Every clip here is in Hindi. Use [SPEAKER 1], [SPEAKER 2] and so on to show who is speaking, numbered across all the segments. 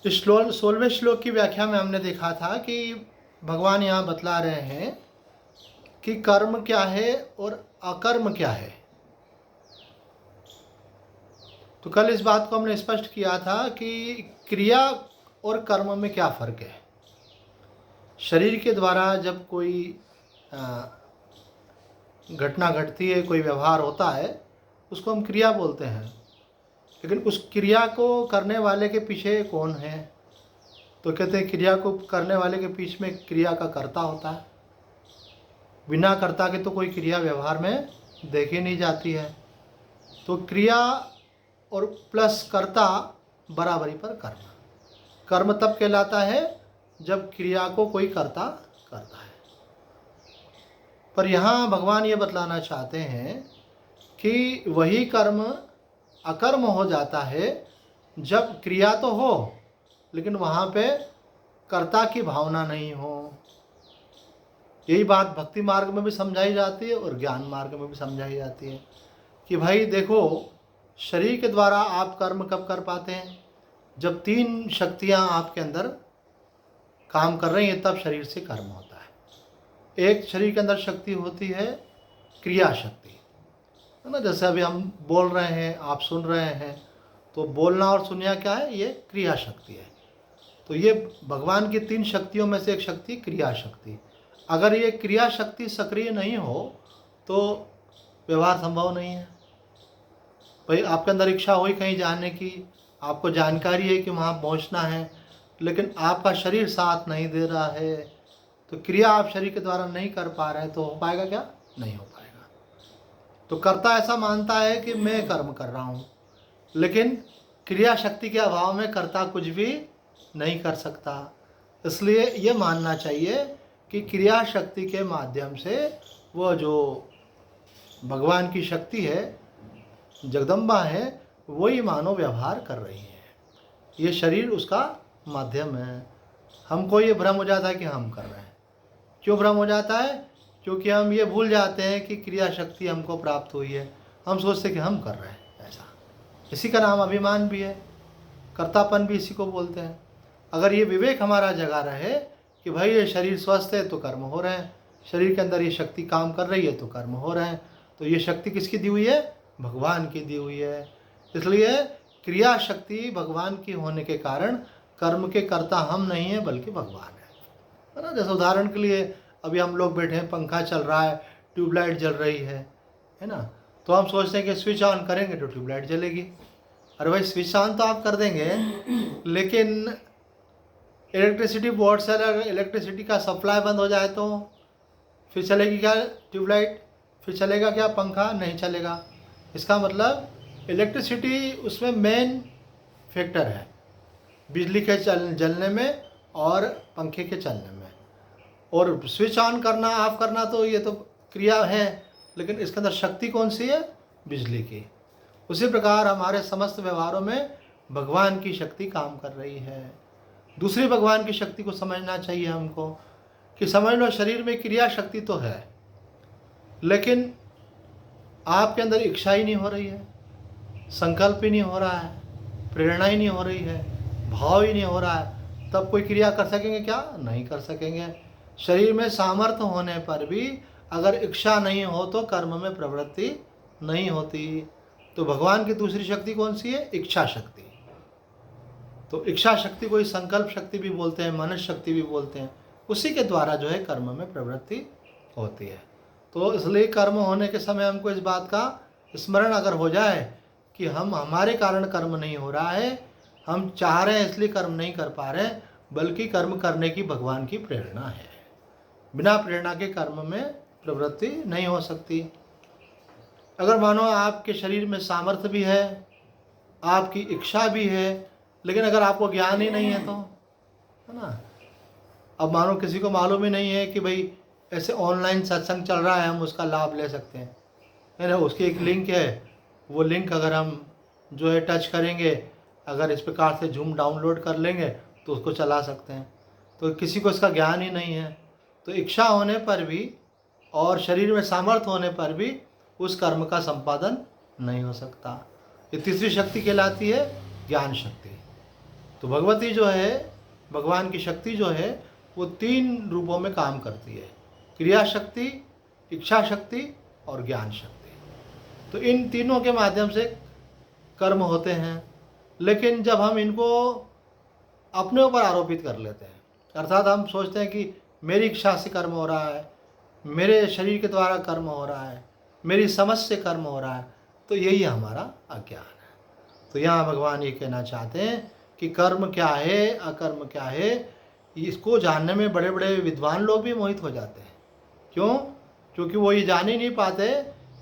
[SPEAKER 1] इस 16वें श्लोक की व्याख्या में हमने देखा था कि भगवान यहाँ बतला रहे हैं कि कर्म क्या है और अकर्म क्या है। तो कल इस बात को हमने स्पष्ट किया था कि क्रिया और कर्म में क्या फ़र्क है। शरीर के द्वारा जब कोई घटना घटती है, कोई व्यवहार होता है, उसको हम क्रिया बोलते हैं। लेकिन उस क्रिया को करने वाले के पीछे कौन है? तो कहते हैं क्रिया को करने वाले के पीछे में क्रिया का कर्ता होता है। बिना कर्ता के तो कोई क्रिया व्यवहार में देखी नहीं जाती है। तो क्रिया और प्लस कर्ता बराबरी पर कर्म। कर्म तब कहलाता है जब क्रिया को कोई कर्ता करता है। पर यहाँ भगवान ये बतलाना चाहते हैं कि वही कर्म अकर्म हो जाता है जब क्रिया तो हो लेकिन वहाँ पे कर्ता की भावना नहीं हो। यही बात भक्ति मार्ग में भी समझाई जाती है और ज्ञान मार्ग में भी समझाई जाती है कि भाई देखो, शरीर के द्वारा आप कर्म कब कर पाते हैं? जब 3 शक्तियाँ आपके अंदर काम कर रही हैं तब शरीर से कर्म होता है। एक शरीर के अंदर शक्ति होती है क्रिया शक्ति, है ना। जैसे अभी हम बोल रहे हैं, आप सुन रहे हैं, तो बोलना और सुनना क्या है? ये क्रिया शक्ति है। तो ये भगवान की 3 शक्तियों में से एक शक्ति क्रिया शक्ति। अगर ये क्रिया शक्ति सक्रिय नहीं हो तो व्यवहार संभव नहीं है। भाई आपके अंदर इच्छा हुई कहीं जाने की, आपको जानकारी है कि वहाँ पहुँचना है, लेकिन आपका शरीर साथ नहीं दे रहा है, तो क्रिया आप शरीर के द्वारा नहीं कर पा रहे हैं, तो हो पाएगा क्या? नहीं हो पाएगा। तो कर्ता ऐसा मानता है कि मैं कर्म कर रहा हूँ, लेकिन क्रिया शक्ति के अभाव में कर्ता कुछ भी नहीं कर सकता। इसलिए ये मानना चाहिए कि क्रिया शक्ति के माध्यम से वो जो भगवान की शक्ति है, जगदम्बा है, वही मानव व्यवहार कर रही है। ये शरीर उसका माध्यम है। हमको ये भ्रम हो जाता है कि हम कर रहे हैं। क्यों भ्रम हो जाता है? क्योंकि हम ये भूल जाते हैं कि क्रिया शक्ति हमको प्राप्त हुई है। हम सोचते हैं कि हम कर रहे हैं ऐसा। इसी का नाम अभिमान भी है, कर्तापन भी इसी को बोलते हैं। अगर ये विवेक हमारा जगा रहे कि भाई ये शरीर स्वस्थ है तो कर्म हो रहे हैं, शरीर के अंदर ये शक्ति काम कर रही है तो कर्म हो रहे हैं, तो ये शक्ति किसकी दी हुई है? भगवान की दी हुई है। इसलिए क्रिया शक्ति भगवान की होने के कारण कर्म के कर्ता हम नहीं हैं बल्कि भगवान है ना। जैसे उदाहरण के लिए अभी हम लोग बैठे हैं, पंखा चल रहा है, ट्यूबलाइट जल रही है ना। तो हम सोचते हैं कि स्विच ऑन करेंगे तो ट्यूबलाइट जलेगी। अरे भाई स्विच ऑन तो आप कर देंगे, लेकिन इलेक्ट्रिसिटी बोर्ड से अगर इलेक्ट्रिसिटी का सप्लाई बंद हो जाए तो फिर चलेगी क्या ट्यूबलाइट? फिर चलेगा क्या पंखा? नहीं चलेगा। इसका मतलब इलेक्ट्रिसिटी उसमें मेन फैक्टर है, बिजली के जलने में और पंखे के चलने में। और स्विच ऑन करना ऑफ करना तो ये तो क्रिया है, लेकिन इसके अंदर शक्ति कौन सी है? बिजली की। उसी प्रकार हमारे समस्त व्यवहारों में भगवान की शक्ति काम कर रही है। दूसरी भगवान की शक्ति को समझना चाहिए हमको कि समझ लो शरीर में क्रिया शक्ति तो है, लेकिन आपके अंदर इच्छा ही नहीं हो रही है, संकल्प ही नहीं हो रहा है, प्रेरणा ही नहीं हो रही है, भाव ही नहीं हो रहा है, तब कोई क्रिया कर सकेंगे क्या? नहीं कर सकेंगे। शरीर में सामर्थ्य होने पर भी अगर इच्छा नहीं हो तो कर्म में प्रवृत्ति नहीं होती। तो भगवान की दूसरी शक्ति कौन सी है? इच्छा शक्ति। तो इच्छा शक्ति को ही संकल्प शक्ति भी बोलते हैं, मनस शक्ति भी बोलते हैं। उसी के द्वारा जो है कर्म में प्रवृत्ति होती है। तो इसलिए कर्म होने के समय हमको इस बात का स्मरण अगर हो जाए कि हम हमारे कारण कर्म नहीं हो रहा है, हम चाह रहे हैं इसलिए कर्म नहीं कर पा रहे, बल्कि कर्म करने की भगवान की प्रेरणा है। बिना प्रेरणा के कर्म में प्रवृत्ति नहीं हो सकती। अगर मानो आपके शरीर में सामर्थ्य भी है, आपकी इच्छा भी है, लेकिन अगर आपको ज्ञान ही नहीं है तो, है ना। अब मानो किसी को मालूम ही नहीं है कि भाई ऐसे ऑनलाइन सत्संग चल रहा है, हम उसका लाभ ले सकते हैं, है ना। उसकी एक लिंक है, वो लिंक अगर हम जो है टच करेंगे, अगर इस प्रकार से जूम डाउनलोड कर लेंगे तो उसको चला सकते हैं। तो किसी को इसका ज्ञान ही नहीं है, तो इच्छा होने पर भी और शरीर में सामर्थ्य होने पर भी उस कर्म का संपादन नहीं हो सकता। ये तीसरी शक्ति कहलाती है ज्ञान शक्ति। तो भगवती जो है, भगवान की शक्ति जो है वो 3 रूपों में काम करती है, क्रिया शक्ति, इच्छा शक्ति और ज्ञान शक्ति। तो इन तीनों के माध्यम से कर्म होते हैं। लेकिन जब हम इनको अपने ऊपर आरोपित कर लेते हैं, अर्थात हम सोचते हैं कि मेरी इच्छा से कर्म हो रहा है, मेरे शरीर के द्वारा कर्म हो रहा है, मेरी समझ से कर्म हो रहा है, तो यही हमारा अज्ञान है। तो यहाँ भगवान ये कहना चाहते हैं कि कर्म क्या है, अकर्म क्या है, इसको जानने में बड़े बड़े विद्वान लोग भी मोहित हो जाते हैं। क्यों? क्योंकि वो ये जान ही नहीं पाते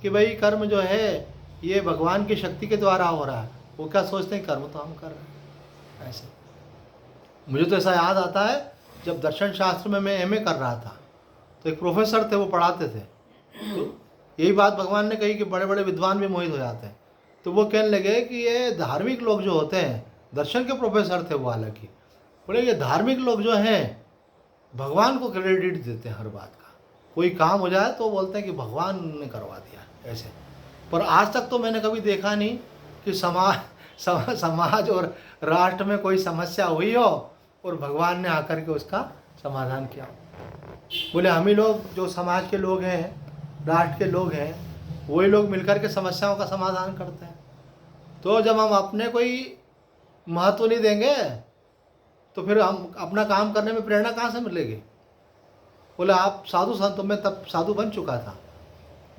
[SPEAKER 1] कि भाई कर्म जो है ये भगवान की शक्ति के द्वारा हो रहा है। वो क्या सोचते हैं, कर्म तो हम कर रहे हैं। ऐसे मुझे तो ऐसा याद आता है, जब दर्शन शास्त्र में मैं एमए कर रहा था, तो एक प्रोफेसर थे, वो पढ़ाते थे। तो यही बात भगवान ने कही कि बड़े बड़े विद्वान भी मोहित हो जाते हैं। तो वो कहने लगे कि ये धार्मिक लोग जो होते हैं, दर्शन के प्रोफेसर थे वो, हालांकि बोले ये धार्मिक लोग जो हैं भगवान को क्रेडिट देते हैं हर बात का। कोई काम हो जाए तो बोलते हैं कि भगवान ने करवा दिया ऐसे। पर आज तक तो मैंने कभी देखा नहीं कि समाज और राष्ट्र में कोई समस्या हुई हो और भगवान ने आकर के उसका समाधान किया। बोले हम ही लोग जो समाज के लोग हैं, राष्ट्र के लोग हैं, वही लोग मिलकर के समस्याओं का समाधान करते हैं। तो जब हम अपने कोई महत्व नहीं देंगे तो फिर हम अपना काम करने में प्रेरणा कहाँ से मिलेगी। बोले आप साधु संत, मैं तब साधु बन चुका था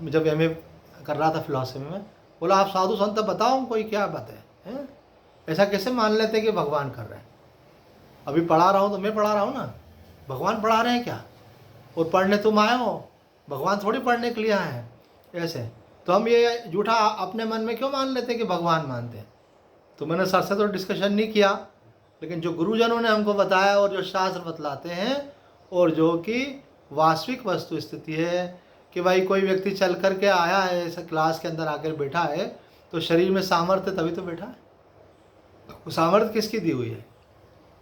[SPEAKER 1] जब एमए कर रहा था फिलॉसफी में। बोला आप साधु संत बताओ कोई क्या बात है? ऐसा कैसे मान लेते हैं कि भगवान कर रहे हैं? अभी पढ़ा रहा हूँ तो मैं पढ़ा रहा हूँ ना, भगवान पढ़ा रहे हैं क्या? और पढ़ने तुम आए हो, भगवान थोड़ी पढ़ने के लिए आए हैं। ऐसे तो हम ये झूठा अपने मन में क्यों मान लेते हैं कि भगवान मानते हैं? तो मैंने सर से तो डिस्कशन नहीं किया, लेकिन जो गुरुजनों ने हमको बताया और जो शास्त्र बतलाते हैं और जो कि वास्तविक वस्तु स्थिति है कि भाई कोई व्यक्ति चल कर के आया है, ऐसा क्लास के अंदर आकर बैठा है, तो शरीर में सामर्थ्य तभी तो बैठा है। वो सामर्थ्य किसकी दी हुई है?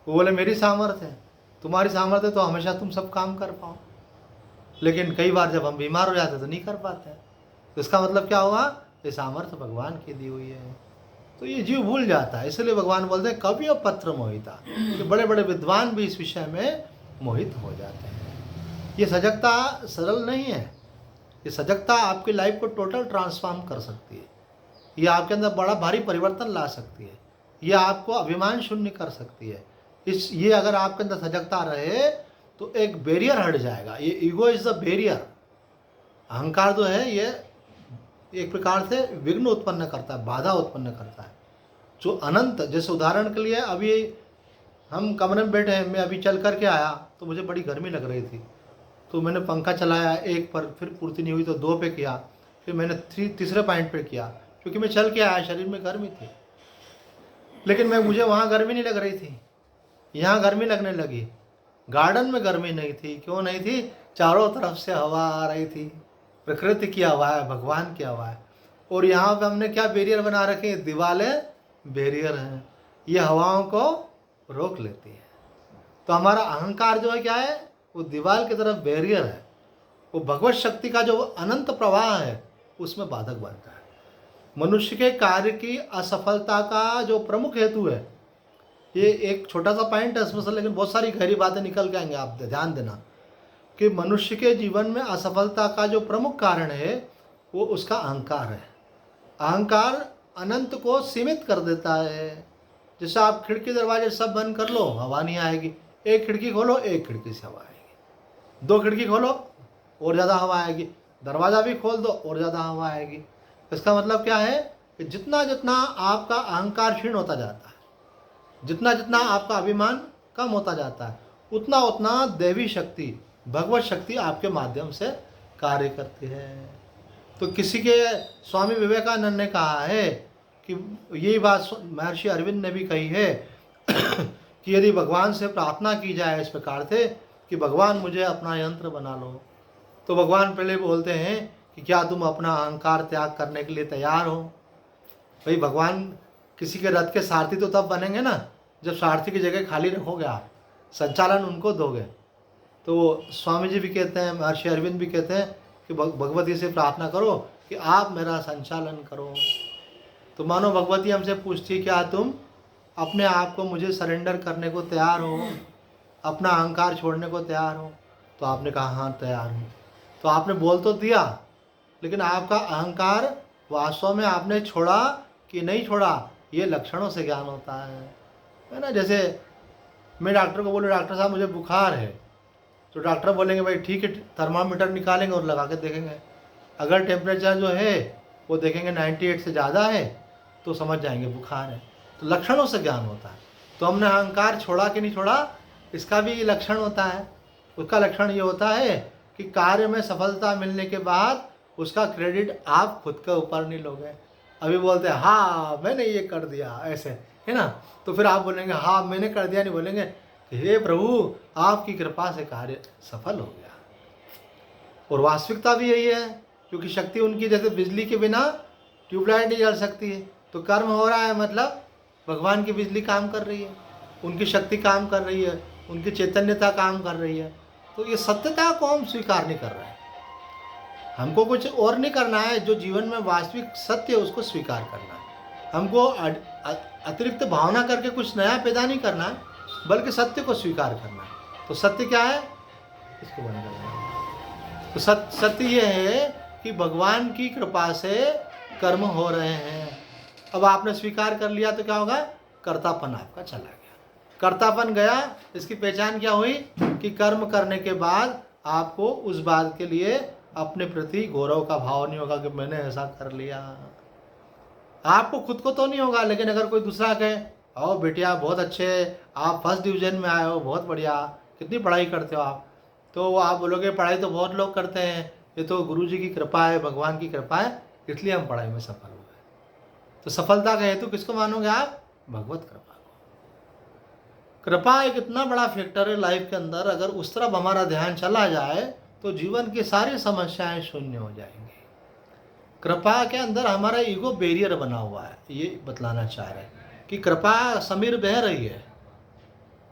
[SPEAKER 1] वो बोले मेरी सामर्थ्य है। तुम्हारी सामर्थ्य तो हमेशा तुम सब काम कर पाओ, लेकिन कई बार जब हम बीमार हो जाते तो नहीं कर पाते। तो इसका मतलब क्या हुआ? ये सामर्थ्य भगवान की दी हुई है। तो ये जीव भूल जाता है। इसलिए भगवान बोलते हैं कवियों पत्र मोहिता, कि बड़े बड़े विद्वान भी इस विषय में मोहित हो जाते हैं। ये सजगता सरल नहीं है। ये सजगता आपकी लाइफ को टोटल ट्रांसफॉर्म कर सकती है। ये आपके अंदर बड़ा भारी परिवर्तन ला सकती है। ये आपको अभिमान शून्य कर सकती है। ये अगर आपके अंदर सजगता रहे तो एक बैरियर हट जाएगा। ये ईगो इज द बैरियर। अहंकार जो है ये एक प्रकार से विघ्न उत्पन्न करता है, बाधा उत्पन्न करता है। जो अनंत, जैसे उदाहरण के लिए अभी हम कमरे में बैठे हैं, मैं अभी चल करके आया तो मुझे बड़ी गर्मी लग रही थी, तो मैंने पंखा चलाया 1 पर, फिर पूर्ति नहीं हुई तो 2 पे किया, फिर मैंने तीसरे पॉइंट पे किया, क्योंकि मैं चल के आया, शरीर में गर्मी थी। लेकिन मुझे वहाँ गर्मी नहीं लग रही थी, यहाँ गर्मी लगने लगी। गार्डन में गर्मी नहीं थी। क्यों नहीं थी? चारों तरफ से हवा आ रही थी, प्रकृति की हवा है, भगवान की हवा है। और यहाँ पे हमने क्या बैरियर बना रखे हैं? दीवारें बैरियर हैं, ये हवाओं को रोक लेती है। तो हमारा अहंकार जो है क्या है? वो दीवार की तरफ बैरियर है। वो भगवत शक्ति का जो अनंत प्रवाह है उसमें बाधक बनता है। मनुष्य के कार्य की असफलता का जो प्रमुख हेतु है, ये एक छोटा सा पॉइंट है इसमें से, लेकिन बहुत सारी गहरी बातें निकल के आएंगे। आप ध्यान देना कि मनुष्य के जीवन में असफलता का जो प्रमुख कारण है वो उसका अहंकार है। अहंकार अनंत को सीमित कर देता है। जैसे आप खिड़की दरवाजे सब बंद कर लो, हवा नहीं आएगी। एक खिड़की खोलो, एक खिड़की से हवा आएगी। 2 खिड़की खोलो और ज़्यादा हवा आएगी। दरवाज़ा भी खोल दो और ज़्यादा हवा आएगी। इसका मतलब क्या है कि जितना जितना आपका अहंकार क्षीण होता जाता है, जितना जितना आपका अभिमान कम होता जाता है, उतना उतना दैवी शक्ति, भगवत शक्ति आपके माध्यम से कार्य करती है। तो किसी के स्वामी विवेकानंद ने कहा है कि यही बात महर्षि अरविंद ने भी कही है कि यदि भगवान से प्रार्थना की जाए इस प्रकार से कि भगवान मुझे अपना यंत्र बना लो, तो भगवान पहले बोलते हैं कि क्या तुम अपना अहंकार त्याग करने के लिए तैयार हो? भाई भगवान किसी के रथ के सारथी तो तब बनेंगे ना जब सारथी की जगह खाली रखोगे, आप संचालन उनको दोगे। तो स्वामी जी भी कहते हैं, महर्षि अरविंद भी कहते हैं कि भगवती से प्रार्थना करो कि आप मेरा संचालन करो। तो मानो भगवती हमसे पूछती है क्या तुम अपने आप को मुझे सरेंडर करने को तैयार हो, अपना अहंकार छोड़ने को तैयार हो? तो आपने कहा हाँ तैयार हूँ। तो आपने बोल तो दिया, लेकिन आपका अहंकार वास्तव में आपने छोड़ा कि नहीं छोड़ा, ये लक्षणों से ज्ञान होता है ना। जैसे मैं डॉक्टर को बोलूँ, डॉक्टर साहब मुझे बुखार है, तो डॉक्टर बोलेंगे भाई ठीक है, थर्मामीटर निकालेंगे और लगा के देखेंगे। अगर टेम्परेचर जो है वो देखेंगे 98 से ज़्यादा है तो समझ जाएंगे बुखार है। तो लक्षणों से ज्ञान होता है। तो हमने अहंकार छोड़ा कि नहीं छोड़ा, इसका भी लक्षण होता है। उसका लक्षण ये होता है कि कार्य में सफलता मिलने के बाद उसका क्रेडिट आप खुद के ऊपर नहीं लोगे। अभी बोलते हैं हाँ मैंने ये कर दिया, ऐसे है ना, तो फिर आप बोलेंगे हाँ मैंने कर दिया, नहीं बोलेंगे हे प्रभु आपकी कृपा से कार्य सफल हो गया। और वास्तविकता भी यही है, क्योंकि शक्ति उनकी जैसे बिजली के बिना ट्यूबलाइट नहीं जल सकती है। तो कर्म हो रहा है मतलब भगवान की बिजली काम कर रही है, उनकी शक्ति काम कर रही है, उनकी चैतन्यता काम कर रही है। तो ये सत्यता को हम स्वीकार नहीं कर रहे हैं। हमको कुछ और नहीं करना है, जो जीवन में वास्तविक सत्य है उसको स्वीकार करना है। हमको अतिरिक्त भावना करके कुछ नया पैदा नहीं करना है, बल्कि सत्य को स्वीकार करना है। तो सत्य क्या है, इसको बंद करना है। तो सत्य ये है कि भगवान की कृपा से कर्म हो रहे हैं। अब आपने स्वीकार कर लिया तो क्या होगा, कर्तापन आपका चला गया। कर्तापन गया, इसकी पहचान क्या हुई कि कर्म करने के बाद आपको उस बात के लिए अपने प्रति गौरव का भाव नहीं होगा कि मैंने ऐसा कर लिया। आपको खुद को तो नहीं होगा, लेकिन अगर कोई दूसरा कहे आओ बेटिया बहुत अच्छे, आप फर्स्ट डिवीजन में आए हो, बहुत बढ़िया, कितनी पढ़ाई करते हो आप, तो आप बोलोगे पढ़ाई तो बहुत लोग करते हैं, ये तो गुरु जी की कृपा है, भगवान की कृपा है, इसलिए हम पढ़ाई में सफल हुए। तो सफलता का हेतु किसको मानोगे आप, भगवत कृपा को। कृपा एक इतना बड़ा फैक्टर है लाइफ के अंदर, अगर उस तरफ हमारा ध्यान चला जाए तो जीवन की सारी समस्याएं शून्य हो जाएंगी। कृपा के अंदर हमारा ईगो बैरियर बना हुआ है, ये बतलाना चाह रहे हैं कि कृपा समीर बह रही है।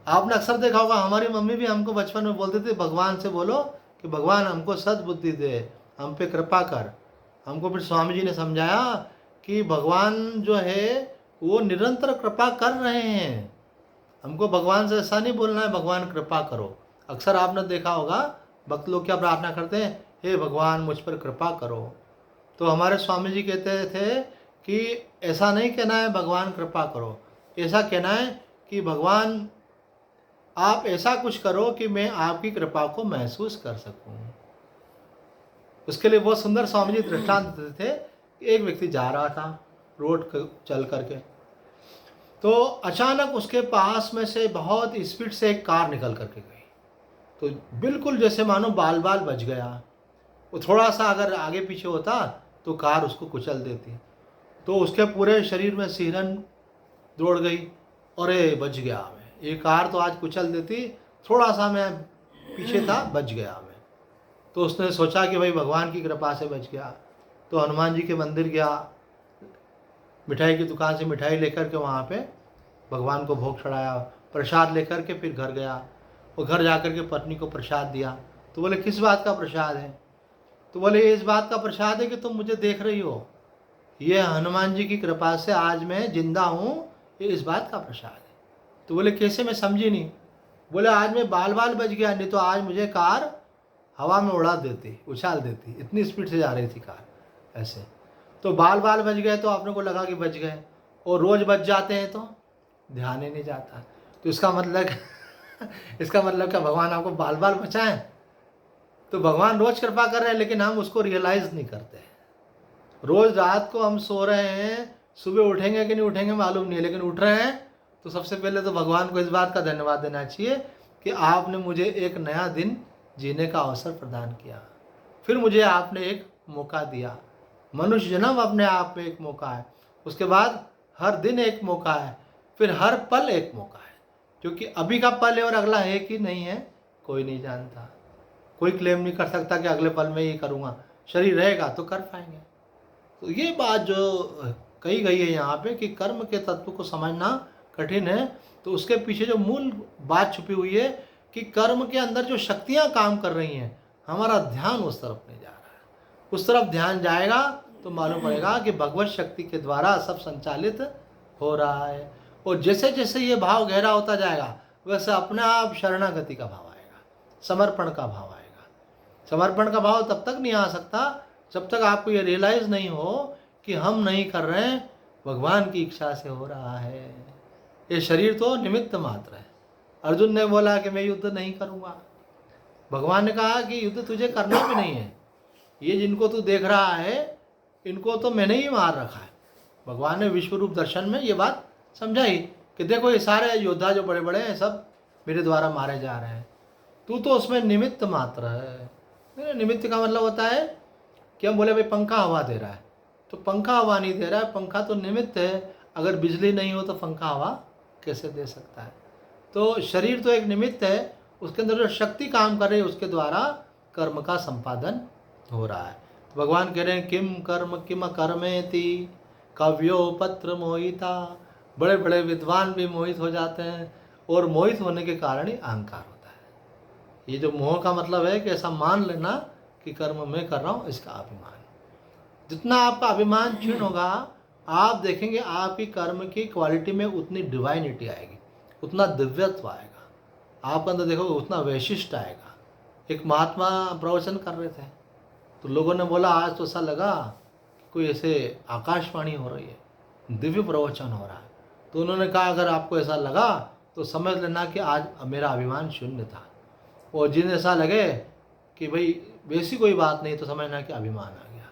[SPEAKER 1] आपने अक्सर देखा होगा, हमारी मम्मी भी हमको बचपन में बोलते थे भगवान से बोलो कि भगवान हमको सद्बुद्धि दे, हम पे कृपा कर। हमको फिर स्वामी जी ने समझाया कि भगवान जो है वो निरंतर कृपा कर रहे हैं। हमको भगवान से ऐसा नहीं बोलना है भगवान कृपा करो। अक्सर आपने देखा होगा भक्त लोग क्या प्रार्थना करते हैं, हे भगवान मुझ पर कृपा करो। तो हमारे स्वामी जी कहते थे कि ऐसा नहीं कहना है भगवान कृपा करो, ऐसा कहना है कि भगवान आप ऐसा कुछ करो कि मैं आपकी कृपा को महसूस कर सकूं। उसके लिए बहुत सुंदर स्वामी जी दृष्टांत देते थे। एक व्यक्ति जा रहा था रोड चल करके, तो अचानक उसके पास में से बहुत स्पीड से एक कार निकल करके गई। तो बिल्कुल जैसे मानो बाल बाल बच गया। वो थोड़ा सा अगर आगे पीछे होता तो कार उसको कुचल देती। तो उसके पूरे शरीर में सिहरन दौड़ गई, अरे बच गया मैं, ये कार तो आज कुचल देती, थोड़ा सा मैं पीछे था बच गया मैं। तो उसने सोचा कि भाई भगवान की कृपा से बच गया। तो हनुमान जी के मंदिर गया, मिठाई की दुकान से मिठाई लेकर के वहाँ पे भगवान को भोग चढ़ाया, प्रसाद लेकर के फिर घर गया। और घर जाकर के पत्नी को प्रसाद दिया। तो बोले किस बात का प्रसाद है, तो बोले इस बात का प्रसाद है कि तुम मुझे देख रही हो, ये हनुमान जी की कृपा से आज मैं जिंदा हूँ, ये इस बात का प्रसाद है। तो बोले कैसे, मैं समझी नहीं। बोले आज मैं बाल बाल बच गया, नहीं तो आज मुझे कार हवा में उड़ा देती, उछाल देती, इतनी स्पीड से जा रही थी कार ऐसे। तो बाल बाल बच गए तो आपने को लगा कि बच गए, और रोज़ बच जाते हैं तो ध्यान ही नहीं जाता। तो इसका मतलब इसका मतलब क्या भगवान आपको बाल बाल बचाएं? तो भगवान रोज़ कृपा कर रहे हैं, लेकिन हम उसको रियलाइज़ नहीं करते। रोज़ रात को हम सो रहे हैं, सुबह उठेंगे कि नहीं उठेंगे मालूम नहीं है, लेकिन उठ रहे हैं। तो सबसे पहले तो भगवान को इस बात का धन्यवाद देना चाहिए कि आपने मुझे एक नया दिन जीने का अवसर प्रदान किया, फिर मुझे आपने एक मौका दिया। मनुष्य जन्म अपने आप में एक मौका है, उसके बाद हर दिन एक मौका है, फिर हर पल एक मौका है। क्योंकि अभी का पल है और अगला है कि नहीं है कोई नहीं जानता। कोई क्लेम नहीं कर सकता कि अगले पल में ये करूँगा, शरीर रहेगा तो कर पाएंगे। तो ये बात जो कही गई है यहाँ पे कि कर्म के तत्व को समझना कठिन है, तो उसके पीछे जो मूल बात छुपी हुई है कि कर्म के अंदर जो शक्तियाँ काम कर रही हैं, हमारा ध्यान उस तरफ नहीं जा रहा है। उस तरफ ध्यान जाएगा तो मालूम पड़ेगा कि भगवत शक्ति के द्वारा सब संचालित हो रहा है। और जैसे जैसे ये भाव गहरा होता जाएगा वैसे अपने आप शरणागति का भाव आएगा, समर्पण का भाव आएगा। समर्पण का भाव तब तक नहीं आ सकता जब तक आपको ये रियलाइज़ नहीं हो कि हम नहीं कर रहे हैं, भगवान की इच्छा से हो रहा है। ये शरीर तो निमित्त मात्र है। अर्जुन ने बोला कि मैं युद्ध नहीं करूँगा। भगवान ने कहा कि युद्ध तुझे करना भी नहीं है, ये जिनको तू देख रहा है इनको तो मैंने ही मार रखा है। भगवान ने विश्व रूप दर्शन में ये बात समझाई कि देखो ये सारे योद्धा जो बड़े बड़े हैं सब मेरे द्वारा मारे जा रहे हैं, तू तो उसमें निमित्त मात्र है। निमित्त का मतलब होता है कि हम बोले भाई पंखा हवा दे रहा है, तो पंखा हवा नहीं दे रहा है, पंखा तो निमित्त है। अगर बिजली नहीं हो तो पंखा हवा कैसे दे सकता है। तो शरीर तो एक निमित्त है, उसके अंदर जो शक्ति काम कर रही है उसके द्वारा कर्म का संपादन हो रहा है। तो भगवान कह रहे हैं किम कर्म किम कर्मेति कव्यो पत्र मोहिता। बड़े बड़े विद्वान भी मोहित हो जाते हैं और मोहित होने के कारण ही अहंकार होता है। ये जो मोह का मतलब है कि ऐसा मान लेना कि कर्म मैं कर रहा हूँ, इसका अभिमान। जितना आपका अभिमान क्षीण होगा आप देखेंगे आपकी कर्म की क्वालिटी में उतनी डिवाइनिटी आएगी, उतना दिव्यत्व आएगा आपके अंदर, देखोगे उतना वैशिष्ट आएगा। एक महात्मा प्रवचन कर रहे थे तो लोगों ने बोला आज तो ऐसा लगा कि कोई ऐसे आकाशवाणी हो रही है, दिव्य प्रवचन हो रहा है। तो उन्होंने कहा अगर आपको ऐसा लगा तो समझ लेना कि आज मेरा अभिमान शून्य था, और जिन्हें ऐसा लगे कि भाई वैसी कोई बात नहीं तो समझना कि अभिमान आ गया।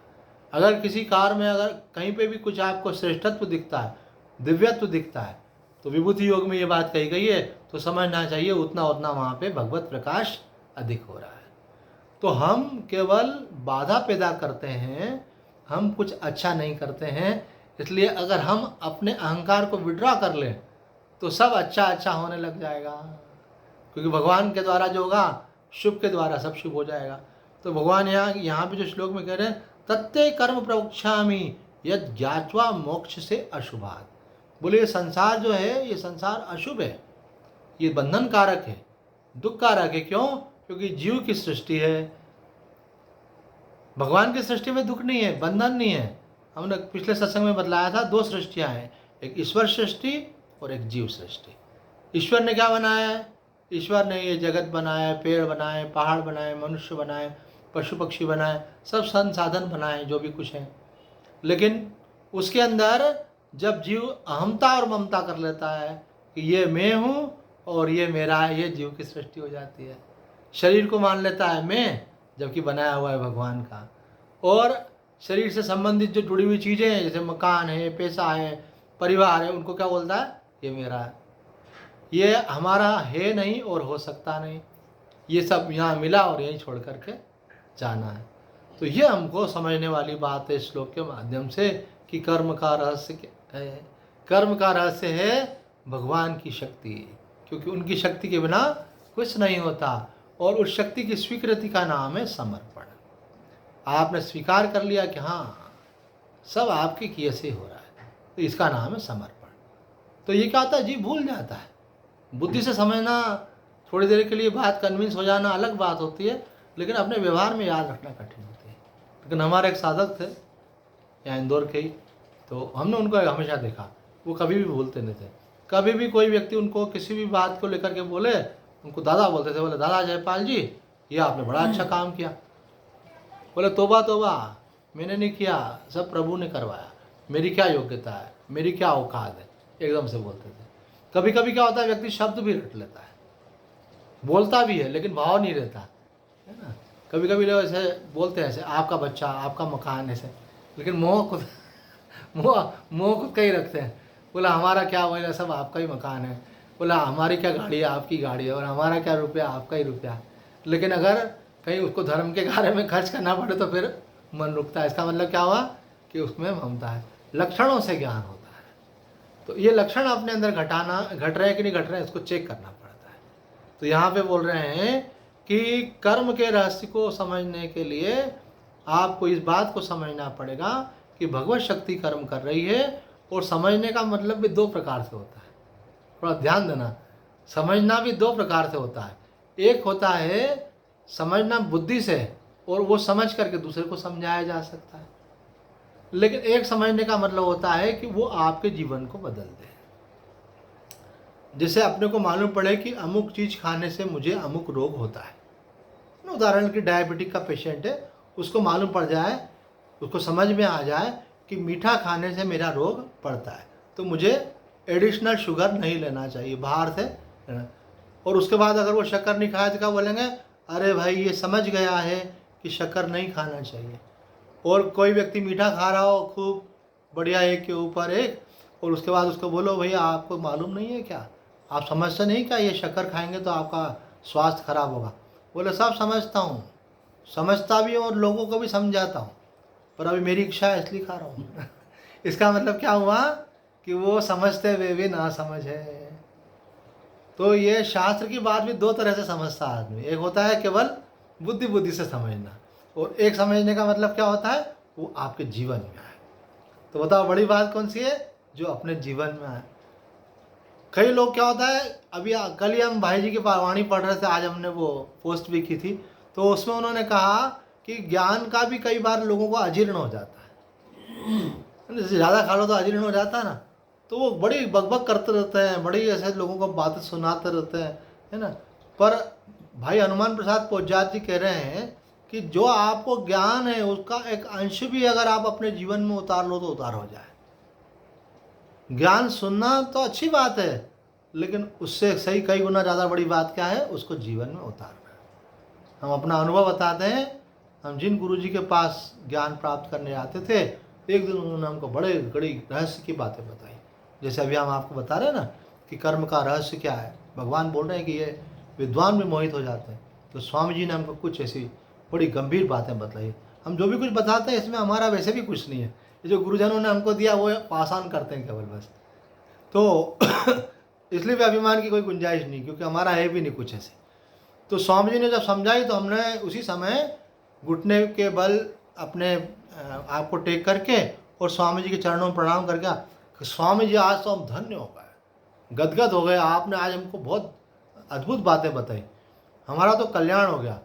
[SPEAKER 1] अगर किसी कार में अगर कहीं पे भी कुछ आपको श्रेष्ठत्व दिखता है, दिव्यत्व दिखता है, तो विभूति योग में ये बात कही गई है, तो समझना चाहिए उतना उतना वहाँ पे भगवत प्रकाश अधिक हो रहा है। तो हम केवल बाधा पैदा करते हैं, हम कुछ अच्छा नहीं करते हैं। इसलिए अगर हम अपने अहंकार को विड्रॉ कर लें तो सब अच्छा अच्छा होने लग जाएगा, क्योंकि भगवान के द्वारा जो होगा शुभ के द्वारा सब शुभ हो जाएगा। तो भगवान यहाँ पे जो श्लोक में कह रहे हैं तत्ते कर्म प्रवक्ष्यामि यद ज्ञात्वा मोक्ष से अशुभात। बोले ये संसार जो है ये संसार अशुभ है, ये बंधन कारक है, दुख कारक है। क्यों? क्योंकि जीव की सृष्टि है। भगवान की सृष्टि में दुख नहीं है, बंधन नहीं है। हमने पिछले सत्संग में बतलाया था दो सृष्टियाँ हैं, एक ईश्वर सृष्टि और एक जीव सृष्टि। ईश्वर ने क्या बनाया है? ईश्वर ने ये जगत बनाया, पेड़ बनाए, पहाड़ बनाए, मनुष्य बनाए, पशु पक्षी बनाए, सब संसाधन बनाए जो भी कुछ है। लेकिन उसके अंदर जब जीव अहमता और ममता कर लेता है कि ये मैं हूँ और ये मेरा है, ये जीव की सृष्टि हो जाती है। शरीर को मान लेता है मैं, जबकि बनाया हुआ है भगवान का। और शरीर से संबंधित जो जुड़ी हुई चीज़ें हैं जैसे मकान है, पैसा है, परिवार है, उनको क्या बोलता है? ये मेरा है, ये हमारा है नहीं और हो सकता नहीं, ये सब यहाँ मिला और यहीं छोड़ करके जाना है। तो ये हमको समझने वाली बात है श्लोक के माध्यम से कि कर्म का रहस्य क्या है। कर्म का रहस्य है भगवान की शक्ति, क्योंकि उनकी शक्ति के बिना कुछ नहीं होता, और उस शक्ति की स्वीकृति का नाम है समर्पण। आपने स्वीकार कर लिया कि हाँ सब आपके किए से हो रहा है, तो इसका नाम है समर्पण। तो ये क्या होता है? जीव भूल जाता है। बुद्धि से समझना, थोड़ी देर के लिए बात कन्विंस हो जाना अलग बात होती है, लेकिन अपने व्यवहार में याद रखना कठिन होती है। लेकिन हमारे एक साधक थे यहाँ इंदौर के ही, तो हमने उनको हमेशा देखा वो कभी भी भूलते नहीं थे। कभी भी कोई व्यक्ति उनको किसी भी बात को लेकर के बोले, उनको दादा बोलते थे। बोले दादा जयपाल जी ये आपने बड़ा अच्छा काम किया। बोले तोबा तोबा, मैंने नहीं किया, सब प्रभु ने करवाया, मेरी क्या योग्यता है, मेरी क्या औकात है, एकदम से बोलते थे। कभी कभी क्या होता है व्यक्ति शब्द भी रट लेता है, बोलता भी है लेकिन भाव नहीं रहता है ना। कभी कभी लोग ऐसे बोलते हैं ऐसे आपका बच्चा, आपका मकान, ऐसे, लेकिन मोह खुद का ही रखते हैं। बोला हमारा क्या, बोला सब आपका ही मकान है, बोला हमारी क्या गाड़ी है, आपकी गाड़ी है, और हमारा क्या रुपया, आपका ही रुपया। लेकिन अगर कहीं उसको धर्म के कार्य में खर्च करना पड़े तो फिर मन रुकता है। इसका मतलब क्या हुआ कि उसमें ममता है। लक्षणों से ज्ञान होता है, तो ये लक्षण अपने अंदर घट रहे हैं कि नहीं घट रहे हैं, इसको चेक करना पड़ता है। तो यहाँ पे बोल रहे हैं कि कर्म के रहस्य को समझने के लिए आपको इस बात को समझना पड़ेगा कि भगवत शक्ति कर्म कर रही है। और समझने का मतलब भी दो प्रकार से होता है, थोड़ा ध्यान देना। समझना भी दो प्रकार से होता है। एक होता है समझना बुद्धि से, और वो समझ करके दूसरे को समझाया जा सकता है। लेकिन एक समझने का मतलब होता है कि वो आपके जीवन को बदल दे। जैसे अपने को मालूम पड़े कि अमुक चीज़ खाने से मुझे अमुक रोग होता है। उदाहरण की डायबिटिक का पेशेंट है, उसको मालूम पड़ जाए, उसको समझ में आ जाए कि मीठा खाने से मेरा रोग पड़ता है, तो मुझे एडिशनल शुगर नहीं लेना चाहिए बाहर से लेना। और उसके बाद अगर वो शक्कर नहीं खाए तो क्या बोलेंगे, अरे भाई ये समझ गया है कि शक्कर नहीं खाना चाहिए। और कोई व्यक्ति मीठा खा रहा हो खूब बढ़िया, एक के ऊपर एक, और उसके बाद उसको बोलो भैया आपको मालूम नहीं है क्या, आप समझते नहीं क्या ये शक्कर खाएंगे तो आपका स्वास्थ्य खराब होगा। बोले सब समझता हूँ, समझता भी हूँ और लोगों को भी समझाता हूँ, पर अभी मेरी इच्छा है इसलिए खा रहा हूँ। इसका मतलब क्या हुआ कि वो समझते हुए भी ना समझ है। तो ये शास्त्र की बात भी दो तरह से समझता है आदमी। एक होता है केवल बुद्धि से समझना, और एक समझने का मतलब क्या होता है, वो आपके जीवन में आए। तो बताओ बड़ी बात कौन सी है, जो अपने जीवन में आए। कई लोग क्या होता है, अभी कल ही हम भाई जी की वाणी पढ़ रहे थे, आज हमने वो पोस्ट भी की थी, तो उसमें उन्होंने कहा कि ज्ञान का भी कई बार लोगों को अजीर्ण हो जाता है। जैसे ज़्यादा खा लो तो अजीर्ण हो जाता है ना, तो वो बड़ी बकबक करते रहते हैं, बड़ी ऐसे लोगों को बातें सुनाते रहते हैं, है ना। पर भाई हनुमान प्रसाद पोज्जाद जी कह रहे हैं कि जो आपको ज्ञान है उसका एक अंश भी अगर आप अपने जीवन में उतार लो तो उतार हो जाए। ज्ञान सुनना तो अच्छी बात है, लेकिन उससे सही कई गुना ज़्यादा बड़ी बात क्या है, उसको जीवन में उतारना। हम अपना अनुभव बताते हैं। हम जिन गुरु जी के पास ज्ञान प्राप्त करने आते थे, एक दिन उन्होंने हमको बड़े बड़ी रहस्य की बातें बताई। जैसे अभी हम आपको बता रहे हैं ना कि कर्म का रहस्य क्या है, भगवान बोल रहे हैं कि ये विद्वान भी मोहित हो जाते हैं। तो स्वामी जी ने हमको कुछ ऐसी बड़ी गंभीर बातें बताई। हम जो भी कुछ बताते हैं इसमें हमारा वैसे भी कुछ नहीं है, ये जो गुरुजनों ने हमको दिया वो पास ऑन करते हैं केवल बस। तो इसलिए भी अभिमान की कोई गुंजाइश नहीं, क्योंकि हमारा है भी नहीं कुछ ऐसे। तो स्वामी जी ने जब समझाई तो हमने उसी समय घुटने के बल अपने आप को टेक करके और स्वामी जी के चरणों में प्रणाम करके, स्वामी जी आज तो हम धन्य हो गए, गदगद हो गए, आपने आज हमको बहुत अद्भुत बातें बताई, हमारा तो कल्याण हो गया।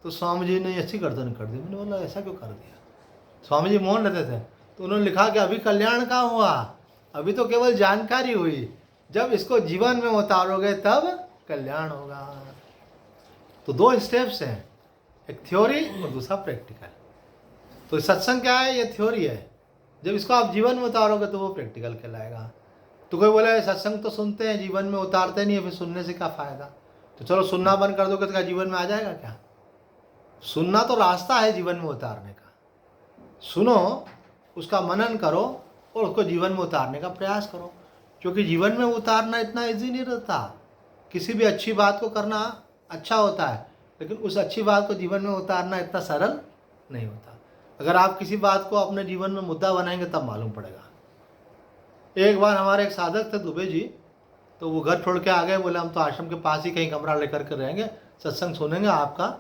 [SPEAKER 1] तो स्वामी जी ने ऐसी गर्दन कर दी। मैंने बोला ऐसा क्यों कर दिया। स्वामी जी मौन रहते थे, तो उन्होंने लिखा कि अभी कल्याण कहाँ हुआ, अभी तो केवल जानकारी हुई, जब इसको जीवन में उतारोगे तब कल्याण होगा। तो दो स्टेप्स हैं, एक थ्योरी और दूसरा प्रैक्टिकल। तो सत्संग क्या है, ये थ्योरी है, जब इसको आप जीवन में उतारोगे तो वो प्रैक्टिकल कहलाएगा। तो कोई बोले सत्संग तो सुनते हैं जीवन में उतारते नहीं है, फिर सुनने से क्या फ़ायदा। तो चलो सुनना बंद कर दोगे तो क्या जीवन में आ जाएगा क्या। सुनना तो रास्ता है जीवन में उतारने का। सुनो, उसका मनन करो और उसको जीवन में उतारने का प्रयास करो, क्योंकि जीवन में उतारना इतना ईजी नहीं रहता। किसी भी अच्छी बात को करना अच्छा होता है, लेकिन उस अच्छी बात को जीवन में उतारना इतना सरल नहीं होता। अगर आप किसी बात को अपने जीवन में मुद्दा बनाएंगे तब मालूम पड़ेगा। एक बार हमारे एक साधक थे दुबे जी, तो वो घर छोड़ के आ गए, बोले हम तो आश्रम के पास ही कहीं कमरा लेकर के रहेंगे, सत्संग सुनेंगे आपका।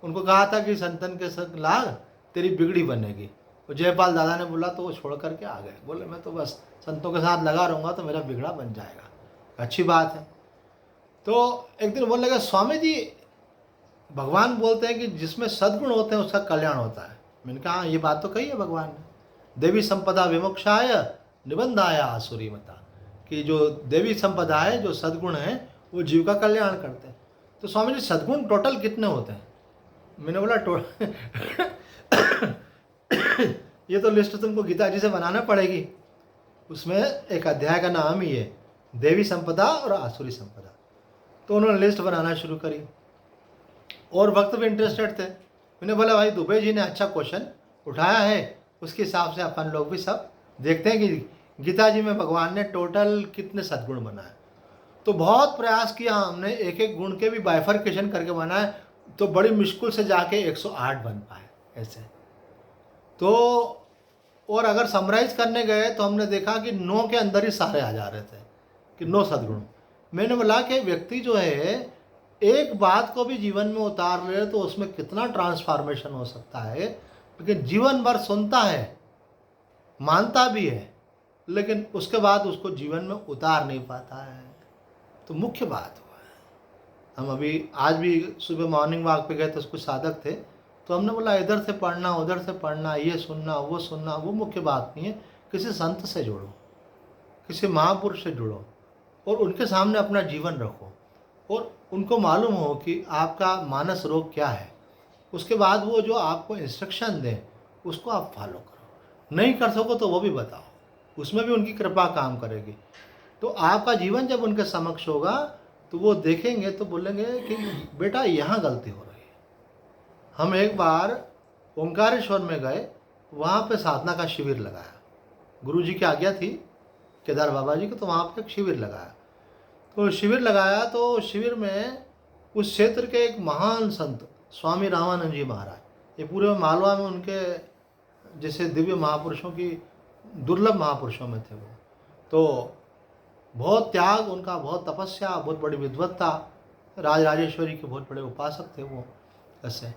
[SPEAKER 1] उनको कहा था कि संतन के संग लाग तेरी बिगड़ी बनेगी। तो जयपाल दादा ने बोला तो वो छोड़ करके आ गए, बोले मैं तो बस संतों के साथ लगा रहूँगा तो मेरा बिगड़ा बन जाएगा। अच्छी बात है। तो एक दिन बोलने लगा स्वामी जी भगवान बोलते हैं कि जिसमें सद्गुण होते हैं उसका कल्याण होता है। मैंने कहा हाँ, ये बात तो कही है भगवान ने, देवी संपदा विमोक्षाय निबंधाय आसुरी मता, कि जो देवी संपदा है, जो सद्गुण है, वो जीव का कल्याण करते हैं। तो स्वामी जी सद्गुण टोटल कितने होते हैं। मैंने बोला ये तो लिस्ट तुमको गीता जी से बनाना पड़ेगी, उसमें एक अध्याय का नाम ही है देवी संपदा और आसुरी संपदा। तो उन्होंने लिस्ट बनाना शुरू करी और भक्त भी इंटरेस्टेड थे। मैंने बोला भाई दुबे जी ने अच्छा क्वेश्चन उठाया है, उसके हिसाब से अपन लोग भी सब देखते हैं कि गीता जी में भगवान ने टोटल कितने सद्गुण बनाए। तो बहुत प्रयास किया हमने, एक एक गुण के भी बाइफर्केशन करके बनाए, तो बड़ी मुश्किल से जाके 108 बन पाए ऐसे। तो और अगर समराइज करने गए तो हमने देखा कि 9 के अंदर ही सारे आ जा रहे थे कि 9 सद्गुण। मैंने बोला कि व्यक्ति जो है एक बात को भी जीवन में उतार ले तो उसमें कितना ट्रांसफॉर्मेशन हो सकता है, लेकिन जीवन भर सुनता है, मानता भी है, लेकिन उसके बाद उसको जीवन में उतार नहीं पाता है। तो मुख्य बात हुआ है। हम अभी आज भी सुबह मॉर्निंग वॉक पे गए तो कुछ साधक थे, तो हमने बोला इधर से पढ़ना उधर से पढ़ना, ये सुनना वो मुख्य बात नहीं है। किसी संत से जुड़ो, किसी महापुरुष से जुड़ो, और उनके सामने अपना जीवन रखो और उनको मालूम हो कि आपका मानस रोग क्या है। उसके बाद वो जो आपको इंस्ट्रक्शन दें उसको आप फॉलो करो। नहीं कर सको तो वो भी बताओ, उसमें भी उनकी कृपा काम करेगी। तो आपका जीवन जब उनके समक्ष होगा तो वो देखेंगे तो बोलेंगे कि बेटा यहाँ गलती हो रही है। हम एक बार ओंकारेश्वर में गए, वहाँ पे साधना का शिविर लगाया। गुरु जी की आज्ञा थी केदार बाबा जी को, तो वहाँ पे एक शिविर लगाया। तो शिविर लगाया तो शिविर में उस क्षेत्र के एक महान संत स्वामी रामानंद जी महाराज, ये पूरे मालवा में उनके जैसे दिव्य महापुरुषों की दुर्लभ महापुरुषों में थे वो। तो बहुत त्याग उनका, बहुत तपस्या, बहुत बड़ी विद्वत्ता, राजराजेश्वरी के बहुत बड़े उपासक थे वो ऐसे।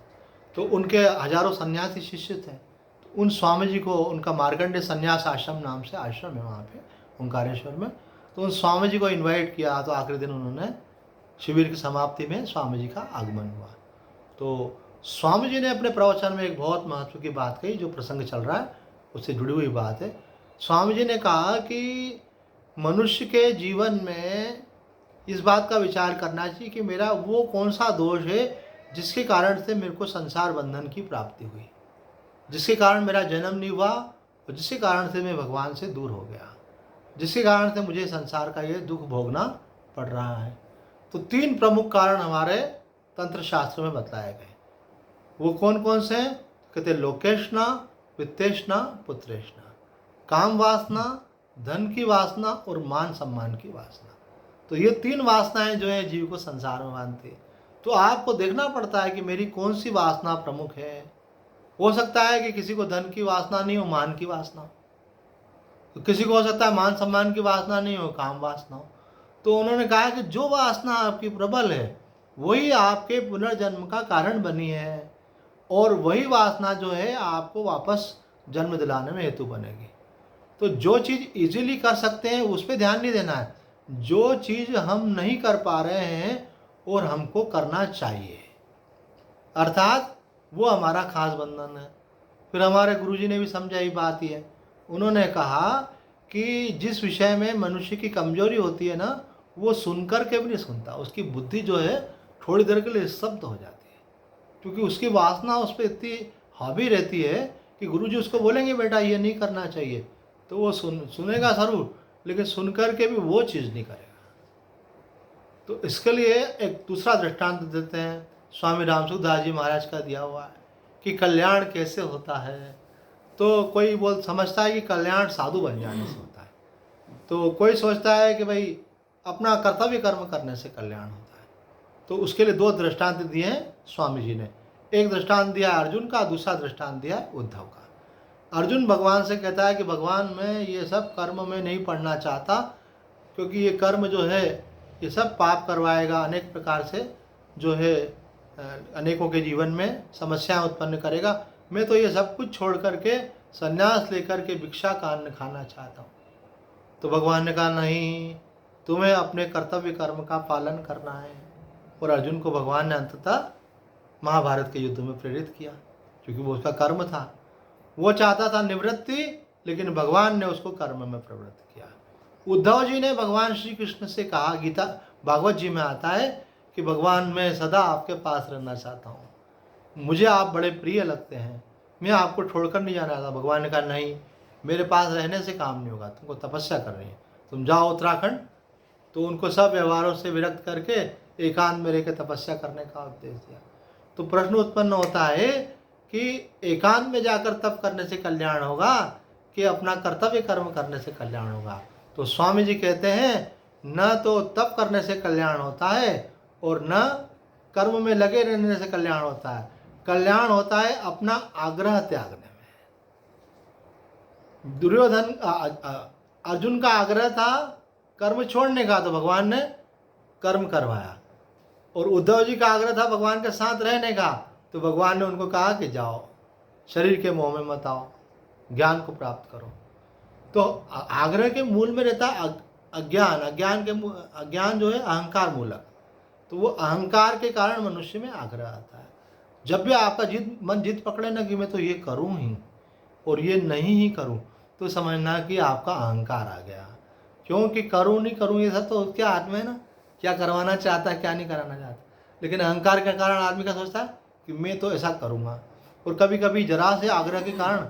[SPEAKER 1] तो उनके हजारों सन्यासी शिष्य थे। तो उन स्वामी जी को, उनका मार्कंडेय संन्यास आश्रम नाम से आश्रम है वहाँ पे ओंकारेश्वर में, तो उन स्वामी जी को इनवाइट किया। तो आखिरी दिन उन्होंने शिविर की समाप्ति में स्वामी जी का आगमन हुआ। तो स्वामी जी ने अपने प्रवचन में एक बहुत महत्व की बात कही, जो प्रसंग चल रहा है उससे जुड़ी हुई बात है। स्वामी जी ने कहा कि मनुष्य के जीवन में इस बात का विचार करना चाहिए कि मेरा वो कौन सा दोष है जिसके कारण से मेरे को संसार बंधन की प्राप्ति हुई, जिसके कारण मेरा जन्म नहीं हुआ और जिसके कारण से मैं भगवान से दूर हो गया, जिसके कारण से मुझे संसार का ये दुख भोगना पड़ रहा है। तो 3 प्रमुख कारण हमारे तंत्र शास्त्र में बताए गए। वो कौन कौन से हैं? कहते लोकेशना, वित्तेशना, पुत्रेशना। काम वासना, धन की वासना और मान सम्मान की वासना। तो ये 3 वासनाएं जो है जीव को संसार में बांधती है। तो आपको देखना पड़ता है कि मेरी कौन सी वासना प्रमुख है। हो सकता है कि किसी को धन की वासना नहीं हो, मान की वासना हो। तो किसी को हो सकता है मान सम्मान की वासना नहीं हो, काम वासना हो। तो उन्होंने कहा कि जो वासना आपकी प्रबल है वही आपके पुनर्जन्म का कारण बनी है, और वही वासना जो है आपको वापस जन्म दिलाने में हेतु बनेगी। तो जो चीज़ इजीली कर सकते हैं उस पर ध्यान नहीं देना है, जो चीज़ हम नहीं कर पा रहे हैं और हमको करना चाहिए, अर्थात वो हमारा खास बंधन है। फिर हमारे गुरुजी ने भी समझाई बात ही है। उन्होंने कहा कि जिस विषय में मनुष्य की कमजोरी होती है ना, वो सुनकर के भी नहीं सुनता, उसकी बुद्धि जो है थोड़ी देर के लिए स्तब्ध हो जाती है, क्योंकि उसकी वासना उस पर इतनी हावी रहती है कि गुरुजी उसको बोलेंगे बेटा ये नहीं करना चाहिए, तो वो सुनेगा जरूर, लेकिन सुनकर के भी वो चीज़ नहीं करेगा। तो इसके लिए एक दूसरा दृष्टांत देते हैं, स्वामी रामसुखदास जी महाराज का दिया हुआ है कि कल्याण कैसे होता है। तो कोई समझता है कि कल्याण साधु बन जाने से होता है, तो कोई सोचता है कि भाई अपना कर्तव्य कर्म करने से कल्याण होता है। तो उसके लिए 2 दृष्टांत दिए हैं स्वामी जी ने। एक दृष्टांत दिया अर्जुन का, दूसरा दृष्टांत दिया उद्धव का। अर्जुन भगवान से कहता है कि भगवान मैं ये सब कर्म में नहीं पढ़ना चाहता, क्योंकि ये कर्म जो है ये सब पाप करवाएगा, अनेक प्रकार से जो है अनेकों के जीवन में समस्याएं उत्पन्न करेगा। मैं तो ये सब कुछ छोड़ करके संन्यास लेकर के भिक्षा का अन्न खाना चाहता हूँ। तो भगवान ने कहा नहीं, तुम्हें अपने कर्तव्य कर्म का पालन करना है। और अर्जुन को भगवान ने अंततः महाभारत के युद्ध में प्रेरित किया, क्योंकि वो उसका कर्म था। वो चाहता था निवृत्ति, लेकिन भगवान ने उसको कर्म में प्रवृत्त किया। उद्धव जी ने भगवान श्री कृष्ण से कहा, गीता भागवत जी में आता है कि भगवान मैं सदा आपके पास रहना चाहता हूँ, मुझे आप बड़े प्रिय लगते हैं, मैं आपको छोड़कर नहीं जाना चाहता। भगवान ने कहा नहीं, मेरे पास रहने से काम नहीं होगा, तुमको तपस्या कर रही है, तुम जाओ उत्तराखंड। तो उनको सब व्यवहारों से विरक्त करके एकांत में रहकर तपस्या करने का उपदेश दिया। तो प्रश्न उत्पन्न होता है कि एकांत में जाकर तप करने से कल्याण होगा कि अपना कर्तव्य कर्म करने से कल्याण होगा। तो स्वामी जी कहते हैं न तो तप करने से कल्याण होता है और न कर्म में लगे रहने से कल्याण होता है। कल्याण होता है अपना आग्रह त्यागने में। दुर्योधन अर्जुन का आग्रह था कर्म छोड़ने का, तो भगवान ने कर्म करवाया। और उद्धव जी का आग्रह था भगवान के साथ रहने का, तो भगवान ने उनको कहा कि जाओ शरीर के मोह में मत आओ, ज्ञान को प्राप्त करो। तो आग्रह के मूल में रहता अज्ञान। अज्ञान जो है अहंकार मूलक। तो वो अहंकार के कारण मनुष्य में आग्रह आता है। जब भी आपका मन जिद पकड़े ना कि मैं तो ये करूं ही और ये नहीं ही करूं, तो समझना कि आपका अहंकार आ गया। क्योंकि करूँ नहीं करूँ ये सब तो उसके हाथ में है ना, क्या करवाना चाहता है क्या नहीं कराना चाहता। लेकिन अहंकार के कारण आदमी क्या सोचता है कि मैं तो ऐसा करूँगा, और कभी कभी जरा से आग्रह के कारण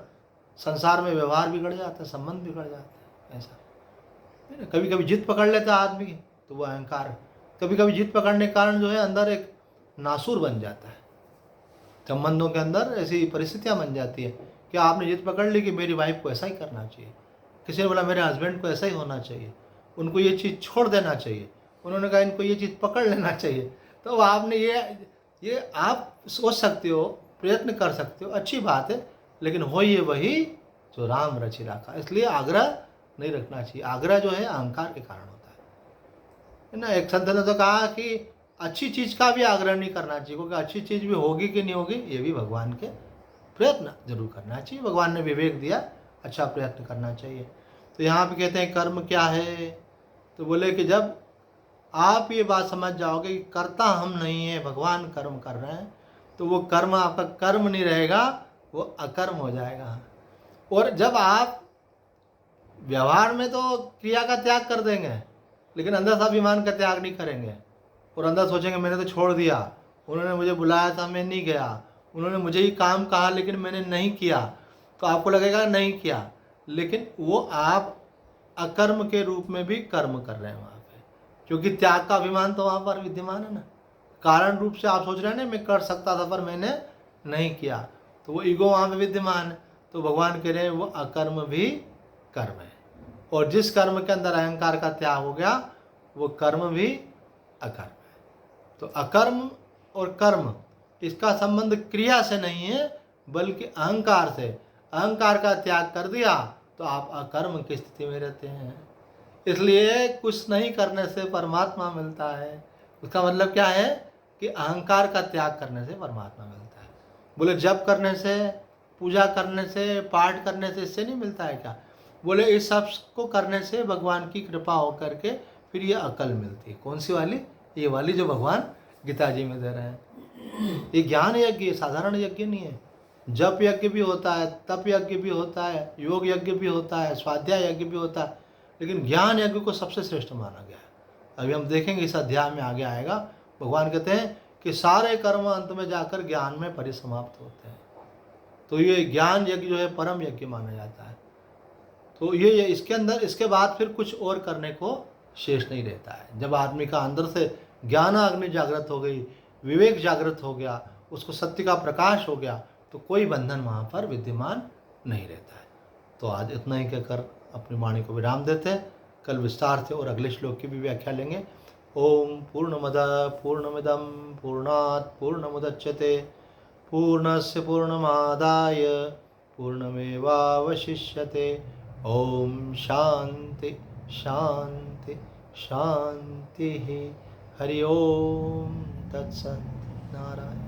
[SPEAKER 1] संसार में व्यवहार बिगड़ जाता है, संबंध बिगड़ जाता है। ऐसा कभी कभी जिद पकड़ लेता है आदमी, तो वो अहंकार कभी कभी जिद पकड़ने के कारण जो है अंदर एक नासूर बन जाता है। संबंधों के अंदर ऐसी परिस्थितियां बन जाती है कि आपने जिद पकड़ ली कि मेरी वाइफ को ऐसा ही करना चाहिए, किसी ने बोला मेरे हस्बैंड को ऐसा ही होना चाहिए, उनको ये चीज़ छोड़ देना चाहिए, उन्होंने कहा इनको ये चीज़ पकड़ लेना चाहिए। तो आपने ये आप सोच सकते हो, प्रयत्न कर सकते हो, अच्छी बात है, लेकिन हो ये वही जो राम रचि राखा। इसलिए आग्रह नहीं रखना चाहिए। आग्रह जो है अहंकार के कारण होता है ना। एक संत ने तो कहा कि अच्छी चीज़ का भी आग्रह नहीं करना चाहिए, क्योंकि अच्छी चीज़ भी होगी कि नहीं होगी ये भी भगवान के प्रयत्न जरूर करना चाहिए। भगवान ने विवेक दिया, अच्छा प्रयत्न करना चाहिए। तो यहाँ पे कहते हैं कर्म क्या है, तो बोले कि जब आप ये बात समझ जाओगे कि कर्ता हम नहीं है, भगवान कर्म कर रहे हैं, तो वो कर्म आपका कर्म नहीं रहेगा, वो अकर्म हो जाएगा। और जब आप व्यवहार में तो क्रिया का त्याग कर देंगे, लेकिन अंदर स्वाभिमान का त्याग नहीं करेंगे, और अंदर सोचेंगे मैंने तो छोड़ दिया, उन्होंने मुझे बुलाया था मैं नहीं गया, उन्होंने मुझे ही काम कहा लेकिन मैंने नहीं किया, तो आपको लगेगा नहीं किया, लेकिन वो आप अकर्म के रूप में भी कर्म कर रहे हैं वहाँ पे, क्योंकि त्याग का अभिमान तो वहाँ पर विद्यमान है ना। कारण रूप से आप सोच रहे हैं ना मैं कर सकता था पर मैंने नहीं किया, तो वो ईगो वहाँ पे विद्यमान है। तो भगवान कह रहे हैं वो अकर्म भी कर्म है, और जिस कर्म के अंदर अहंकार का त्याग हो गया वो कर्म भी अकर्म है। तो अकर्म और कर्म इसका संबंध क्रिया से नहीं है बल्कि अहंकार से। अहंकार का त्याग कर दिया तो आप अकर्म की स्थिति में रहते हैं। इसलिए कुछ नहीं करने से परमात्मा मिलता है। उसका मतलब क्या है कि अहंकार का त्याग करने से परमात्मा मिलता है। बोले जप करने से, पूजा करने से, पाठ करने से इससे नहीं मिलता है क्या? बोले इस सब को करने से भगवान की कृपा होकर के फिर ये अकल मिलती है। कौन सी वाली? ये वाली जो भगवान गीता जी में दे रहे हैं। ये ज्ञान यज्ञ साधारण यज्ञ नहीं है। जप यज्ञ भी होता है, तप यज्ञ भी होता है, योग यज्ञ भी होता है, स्वाध्याय यज्ञ भी होता है, लेकिन ज्ञान यज्ञ को सबसे श्रेष्ठ माना गया है। अभी हम देखेंगे इस अध्याय में आगे आएगा। भगवान कहते हैं कि सारे कर्म अंत में जाकर ज्ञान में परिसमाप्त होते हैं। तो ये ज्ञान यज्ञ जो है परम यज्ञ माना जाता है। तो ये इसके अंदर इसके बाद फिर कुछ और करने को शेष नहीं रहता है। जब आदमी का अंदर से ज्ञान अग्नि जागृत हो गई, विवेक जागृत हो गया, उसको सत्य का प्रकाश हो गया, तो कोई बंधन वहाँ पर विद्यमान नहीं रहता है। तो आज इतना ही कहकर अपनी वाणी को विराम देते हैं। कल विस्तार से और अगले श्लोक की भी व्याख्या लेंगे। ओम पूर्णमदः पूर्णमिदं पूर्णात् पूर्णमुदच्यते पूर्णस्य पूर्णमादाय पूर्णमेवावशिष्यते। ओम शांति शांति शांति। हरि ओम तत्सत्। नारायण।